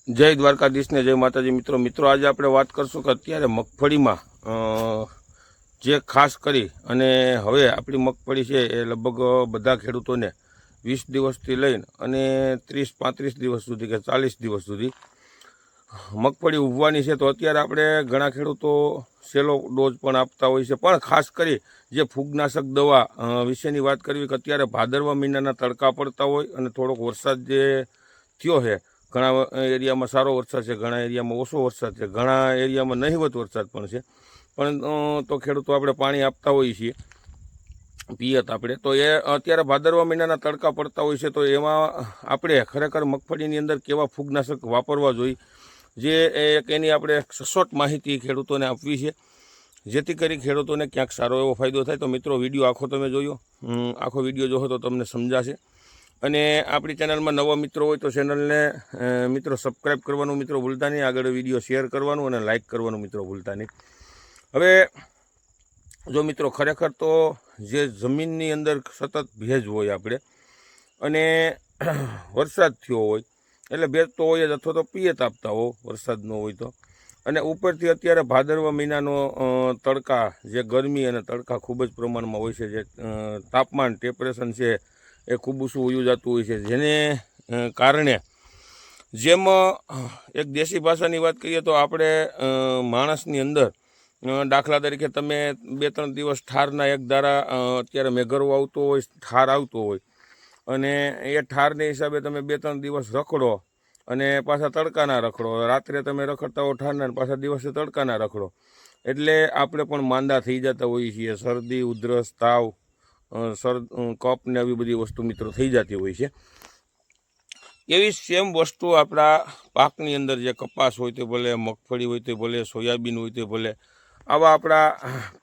જય દ્વારકાધીશ ને જય માતાજી મિત્રો આજે આપણે વાત કરશું કે અત્યારે મગફળીમાં જે ખાસ કરી અને હવે આપણી મગફળી છે એ લગભગ બધા ખેડૂતોને 20 દિવસથી લઈને અને 30-35 દિવસ સુધી કે 40 દિવસ સુધી મગફળી ઉગવાની છે। તો અત્યારે આપણે ઘણા ખેડૂતો સેલો ડોઝ પણ આપતા હોય છે, પણ ખાસ કરી જે ફૂગનાશક દવા વિશેની વાત કરવી કે અત્યારે ભાદરવા મહિનાના તડકા પડતા હોય અને થોડોક વરસાદ જે થયો છે, ઘણા એરિયામાં સારો વરસાદ છે, ઘણા એરિયામાં ઓછો વરસાદ છે, ઘણા એરિયામાં નહિવત વરસાદ પણ છે, પણ તો ખેડૂતો આપણે પાણી આપતા હોઈએ છીએ પિયત આપણે તો એ અત્યારે ભાદરવા મહિનાના તડકા પડતા હોય છે, તો એમાં આપણે ખરેખર મગફળીની અંદર કેવા ફૂગનાશક વાપરવા જોઈએ, જે એક એની આપણે સચોટ માહિતી ખેડૂતોને આપવી છે, જેથી કરી ખેડૂતોને ક્યાંક સારો એવો ફાયદો થાય। તો મિત્રો વિડીયો આખો તમે જોયો, આખો વિડીયો જોશો તો તમને સમજાશે। અને આપણી ચેનલમાં નવા મિત્રો હોય તો ચેનલને મિત્રો સબસ્ક્રાઈબ કરવાનું મિત્રો ભૂલતા નહીં, આગળ વિડીયો શેર કરવાનું અને લાઇક કરવાનું મિત્રો ભૂલતા નહીં। હવે જો મિત્રો ખરેખર તો જે જમીનની અંદર સતત ભેજ હોય આપણે અને વરસાદ થયો હોય એટલે ભેજ તો હોય જ, અથવા તો પિયત આપતા હો વરસાદ ન હોય તો, અને ઉપરથી અત્યારે ભાદરવા મહિનાનો તડકા જે ગરમી અને તડકા ખૂબ જ પ્રમાણમાં હોય છે, જે તાપમાન ટેમ્પરેચર છે એ ખૂબ ઊંચું વયું જતું હોય છે, જેને કારણે જેમ એક દેશી ભાષાની વાત કરીએ તો આપણે માણસની અંદર દાખલા તરીકે તમે 2-3 દિવસ ઠારના એક ધારા અત્યારે મેઘરવો આવતો હોય, ઠાર આવતો હોય, અને એ ઠારને હિસાબે તમે 2-3 દિવસ રખડો અને પાછા તડકાના રખડો, રાત્રે તમે રખડતા હો ઠારના પાછા દિવસે તડકાના રખડો, એટલે આપણે પણ માંદા થઈ જતા હોઈએ છીએ, શરદી ઉધરસ તાવ કફ ને આવી બધી વસ્તુ મિત્રો થઈ જતી હોય છે। એવી સેમ વસ્તુ આપણા પાકની અંદર જે કપાસ હોય તો ભલે, મગફળી હોય તો ભલે, સોયાબીન હોય તો ભલે, આવા આપણા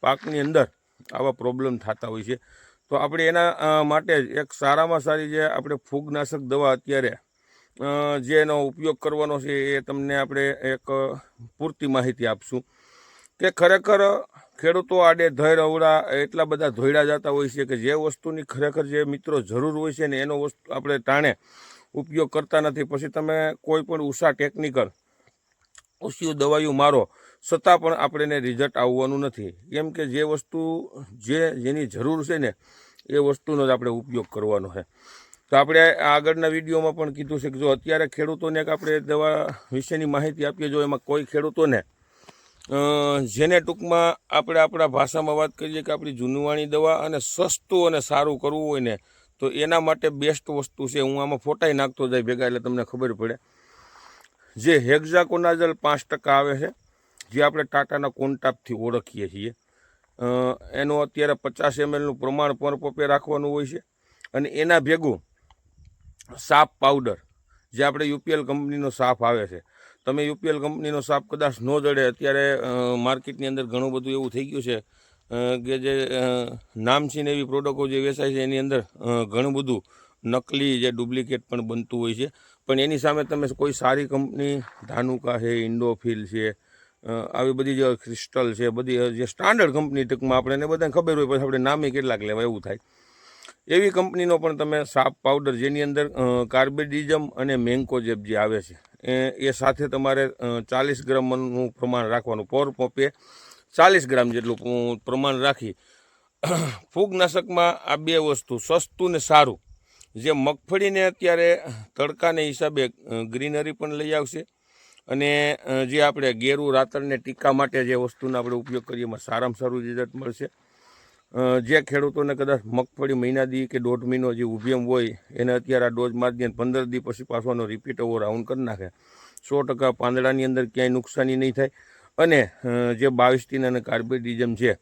પાકની અંદર આવા પ્રોબ્લેમ થતા હોય છે। તો આપણે એના માટે એક સારામાં સારી જે આપણે ફૂગનાશક દવા અત્યારે જે એનો ઉપયોગ કરવાનો છે એ તમને આપણે એક પૂરતી માહિતી આપશું કે ખરેખર ખેડૂતો આડે ધૈર અવળા એટલા બધા ધોઈડા જતા હોય છે કે જે વસ્તુની ખરેખર જે મિત્રો જરૂર હોય છે ને એનો વસ્તુ આપણે ટાણે ઉપયોગ કરતા નથી। પછી તમે કોઈ પણ ઉષા ટેકનિકલ ઓછી દવાઈઓ મારો છતાં પણ આપણને રિઝલ્ટ આવવાનું નથી, કેમ કે જે વસ્તુ જેની જરૂર છે ને એ વસ્તુનો જ આપણે ઉપયોગ કરવાનો છે। તો આપણે આગળના વિડીયોમાં પણ કીધું છે કે જો અત્યારે ખેડૂતોને આપણે દવા વિશેની માહિતી આપીએ, જો એમાં કોઈ ખેડૂતોને જેને ટૂંકમાં આપણે આપણા ભાષામાં વાત કરીએ કે આપણી જૂનવાણી દવા અને સસ્તું અને સારું કરવું હોય ને તો એના માટે બેસ્ટ વસ્તુ છે, હું આમાં ફોટાઈ નાખતો જાય ભેગા એટલે તમને ખબર પડે, જે હેક્ઝાકોનાઝોલ 5% આવે છે, જે આપણે ટાટાના કોન્ટાપથી ઓળખીએ છીએ, એનું અત્યારે 50 mlનું પ્રમાણ પર પપ્પે રાખવાનું હોય છે, અને એના ભેગું સાપ પાવડર જે આપણે યુપીએલ કંપનીનો સાપ આવે છે, તમે યુપીએલ કંપનીનો સાપ કદાચ ન જડે, અત્યારે માર્કેટની અંદર ઘણું બધું એવું થઈ ગયું છે કે જે નામચીન એવી પ્રોડક્ટો જે વેચાય છે એની અંદર ઘણું બધું નકલી જે ડુપ્લિકેટ પણ બનતું હોય છે, પણ એની સામે તમે કોઈ સારી કંપની ધાનુકા છે, ઇન્ડોફિલ છે, આવી બધી જે ક્રિસ્ટલ છે, બધી જે સ્ટાન્ડર્ડ કંપની ટૂંકમાં આપણને બધાને ખબર હોય, પછી આપણે નામે કેટલાક લેવા એવું થાય, એવી કંપનીનો પણ તમે સાપ પાવડર જેની અંદર કાર્બેડિઝમ અને મેન્કોજેબ જે આવે છે એ સાથે તમારે 40 ગ્રામનું પ્રમાણ રાખવાનું, પર પપ્પે 40 ગ્રામ જેટલું પ્રમાણ રાખી ફૂગનાશકમાં આ બે વસ્તુ સસ્તું ને સારું, જે મગફળીને અત્યારે તડકાને હિસાબે ગ્રીનરી પણ લઈ આવશે, અને જે આપણે ગેરું રાતરને ટીકા માટે જે વસ્તુનો આપણે ઉપયોગ કરીએ એમાં સારામાં સારું રિઝલ્ટ મળશે। જે ખેડૂતોને કદાચ મગફળી મહિના દી કે 1.5 મહિનો જે ઉભેમ હોય એને અત્યારે આ ડોઝ મારી દે, 15 દી પછી પાછોનો રિપીટ એવો રાઉન્ડ કરી નાખે, 100% પાંદડાની અંદર ક્યાંય નુકસાની નહીં થાય, અને જે 22 અને કાર્બેડિઝમ છે,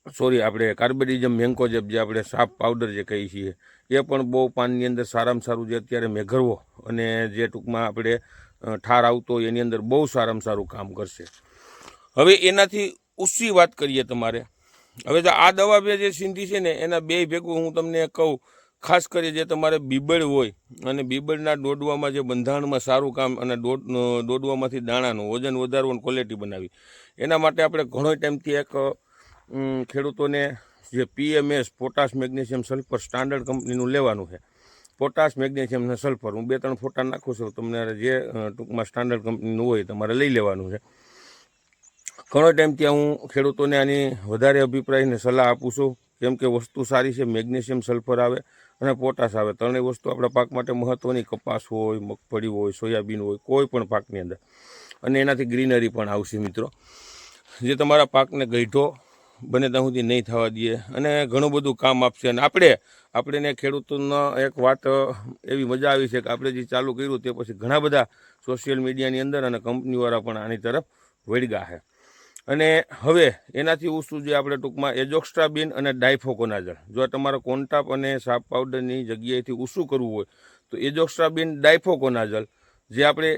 સોરી આપણે કાર્બેડિઝમ મેન્કોજેબ જે આપણે સાપ પાવડર જે કહીએ છીએ એ પણ બહુ પાનની અંદર સારામાં સારું, જે અત્યારે મેઘરવો અને જે ટૂંકમાં આપણે ઠાર આવતો હોય એની અંદર બહુ સારામાં સારું કામ કરશે। હવે એનાથી ઊંચી વાત કરીએ તમારે, હવે જો આ દવા બે જે સિંધી છે ને એના બે ભેગું હું તમને કહું, ખાસ કરી જે તમારે બીબળ હોય અને બીબળના દોડવામાં જે બંધારણમાં સારું કામ અને દોડવામાંથી દાણાનું વજન વધારવાનું, ક્વોલિટી બનાવી, એના માટે આપણે ઘણો ટાઈમથી એક ખેડૂતોને જે PMS potash magnesium sulphur standard કંપનીનું લેવાનું છે, પોટાશ, મેગ્નેશિયમ અને સલ્ફર. હું 2-3 ફોટા નાખું છું, તમને જે ટૂંકમાં સ્ટાન્ડર્ડ કંપનીનું હોય તમારે લઈ લેવાનું છે. ઘણો ટાઈમથી હું ખેડૂતોને આની વધારે અભિપ્રાયને સલાહ આપું છું, કેમ કે વસ્તુ સારી છે. મેગ્નેશિયમ, સલ્ફર આવે અને પોટાશ આવે, ત્રણેય વસ્તુ આપણા પાક માટે મહત્ત્વની. કપાસ હોય, મગફળી હોય, સોયાબીન હોય, કોઈ પણ પાકની અંદર. અને એનાથી ગ્રીનરી પણ આવશે મિત્રો, જે તમારા પાકને ગઈઢો બને ત્યાં સુધી નહીં થવા દઈએ અને ઘણું બધું કામ આપશે. અને આપણે ખેડૂતોનો એક વાત એવી મજા આવી છે કે આપણે જે ચાલુ કર્યું તે પછી ઘણા બધા સોશિયલ મીડિયાની અંદર અને કંપનીવાળા પણ આની તરફ વળગ્યા છે. અને હવે એનાથી ઓછું જે આપણે ટૂંકમાં એજોક્સ્ટ્રાબિન અને ડાયફોકોનાઝોલ, જો તમારે કોન્ટાપ અને સાપ પાવડરની જગ્યાએથી ઓછું કરવું હોય તો એજોક્સ્ટ્રાબિન, ડાયફોકોનાઝોલ, જે આપણે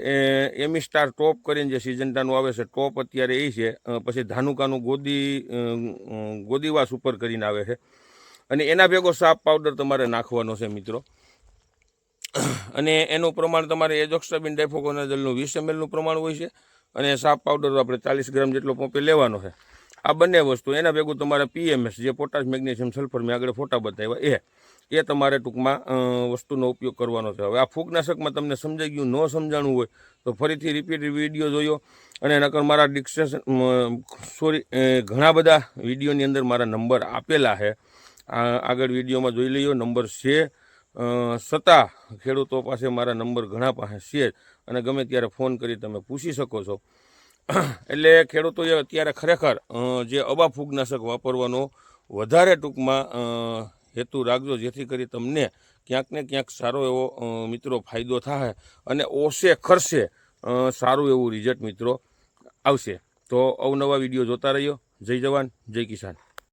એમિસ્ટાર ટોપ કરીને જે સિજન્ટાનું આવે છે, ટોપ અત્યારે એ છે. પછી ધાનુકાનું ગોદીવાસ ઉપર કરીને આવે છે. અને એના ભેગો સાપ પાવડર તમારે નાખવાનો છે મિત્રો. અને એનું પ્રમાણ તમારે એજોક્સ્ટ્રાબિન, ડાયફોકોનાઝોલનું 20 ml પ્રમાણ હોય છે. અને સાપ પાવડર આપણે 40 ગ્રામ જેટલો પંપે લેવાનો છે. આ બંને વસ્તુ એના ભેગું તમારે PMS, જે પોટાશ, મેગ્નેશિયમ, સલ્ફર મેં આગળ ફોટા બતાવ્યા, એ તમારે ટૂંકમાં વસ્તુનો ઉપયોગ કરવાનો છે. હવે આ ફૂગનાશકમાં તમને સમજાઈ ગયું, ન સમજાણું હોય તો ફરીથી રિપીટ વિડીયો જોયો. અને નકર મારા ઘણા બધા વિડીયોની અંદર મારા નંબર આપેલા છે, આગળ વિડીયોમાં જોઈ લઈએ. નંબર છે છતાં ખેડૂતો પાસે મારા નંબર ઘણા પાસે છે, અને ગમે ત્યારે ફોન કરી તમે પૂછી શકો છો. એટલે ખેડૂતોએ અત્યારે ખરેખર જે અબા ફૂગનાશક વાપરવાનો વધારે ટૂંકમાં હેતુ રાખજો, જેથી કરી તમને ક્યાંક ને ક્યાંક સારો એવો મિત્રો ફાયદો થાય અને ઓછે ખર્ચે સારું એવું રિઝલ્ટ મિત્રો આવશે. તો અવનવા વિડીયો જોતા રહ્યો. જય જવાન, જય કિસાન.